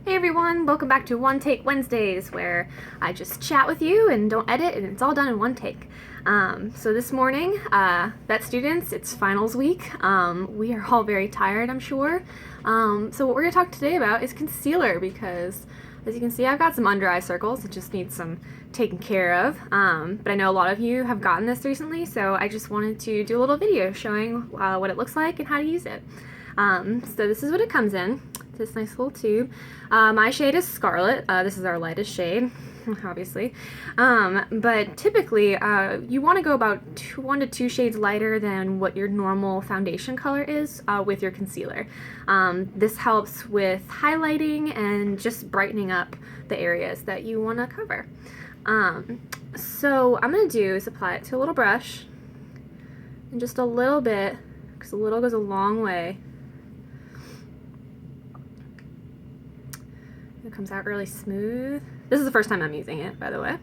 Hey everyone, welcome back to One Take Wednesdays, where I just chat with you and don't edit, and it's all done in one take. So this morning, vet students, it's finals week. We are all very tired, I'm sure. So what we're going to talk today about is concealer, because as you can see, I've got some under eye circles. It just needs some taken care of. But I know a lot of you have gotten this recently, so I just wanted to do a little video showing what it looks like and how to use it. So this is what it comes in. This nice little tube. My shade is Scarlet. This is our lightest shade, obviously. But typically, you want to go about 1 to 2 shades lighter than what your normal foundation color is with your concealer. This helps with highlighting and just brightening up the areas that you want to cover. So what I'm going to do is apply it to a little brush, and just a little bit, because a little goes a long way. It comes out really smooth. This is the first time I'm using it, by the way.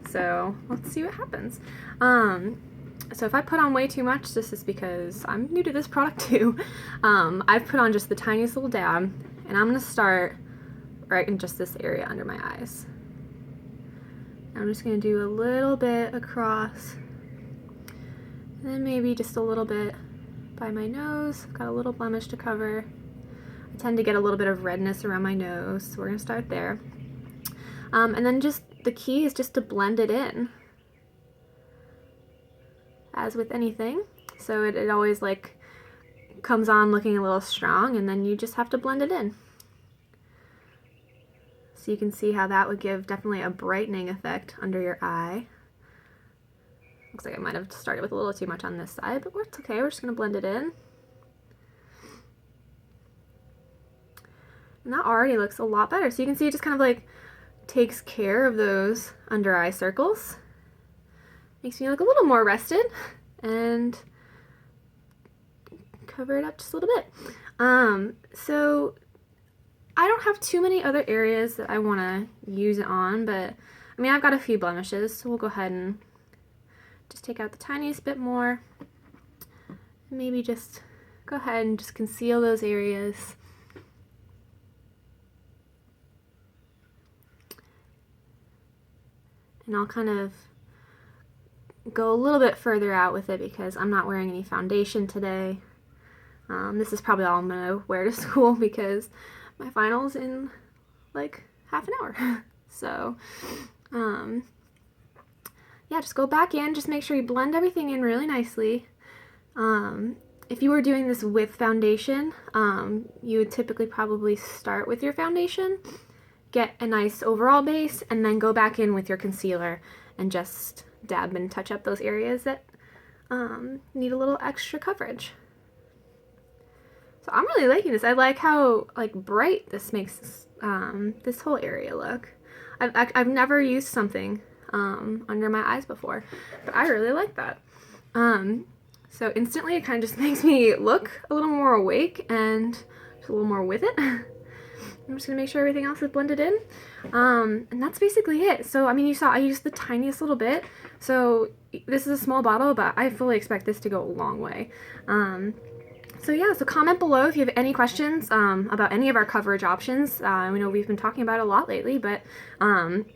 So let's see what happens. So if I put on way too much, this is because I'm new to this product too. I've put on just the tiniest little dab, and I'm gonna start right in just this area under my eyes. I'm just gonna do a little bit across, and then maybe just a little bit by my nose. Got a little blemish to cover. I tend to get a little bit of redness around my nose, so we're going to start there. And then just the key is just to blend it in, as with anything. So it always like comes on looking a little strong, and then you just have to blend it in. So you can see how that would give definitely a brightening effect under your eye. Looks like I might have started with a little too much on this side, but it's okay. We're just going to blend it in. And that already looks a lot better. So you can see it just kind of like takes care of those under eye circles. Makes me look a little more rested and cover it up just a little bit. So I don't have too many other areas that I want to use it on, but I mean, I've got a few blemishes, so we'll go ahead and just take out the tiniest bit more. Maybe just go ahead and just conceal those areas. And I'll kind of go a little bit further out with it because I'm not wearing any foundation today. This is probably all I'm going to wear to school because my final's in like half an hour. So, yeah, just go back in. Just make sure you blend everything in really nicely. If you were doing this with foundation, you would typically probably start with your foundation, get a nice overall base, and then go back in with your concealer and just dab and touch up those areas that need a little extra coverage. So I'm really liking this. I like how like bright this makes this whole area look. I've never used something under my eyes before, but I really like that. So instantly it kind of just makes me look a little more awake and just a little more with it. I'm just going to make sure everything else is blended in. And that's basically it. So, I mean, you saw I used the tiniest little bit. So, this is a small bottle, but I fully expect this to go a long way. So yeah, so comment below if you have any questions about any of our coverage options. We know we've been talking about it a lot lately, but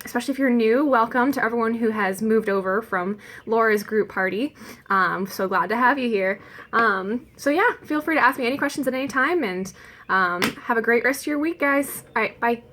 especially if you're new, welcome to everyone who has moved over from Laura's group party. So glad to have you here. So yeah, feel free to ask me any questions at any time, and have a great rest of your week, guys. All right, bye.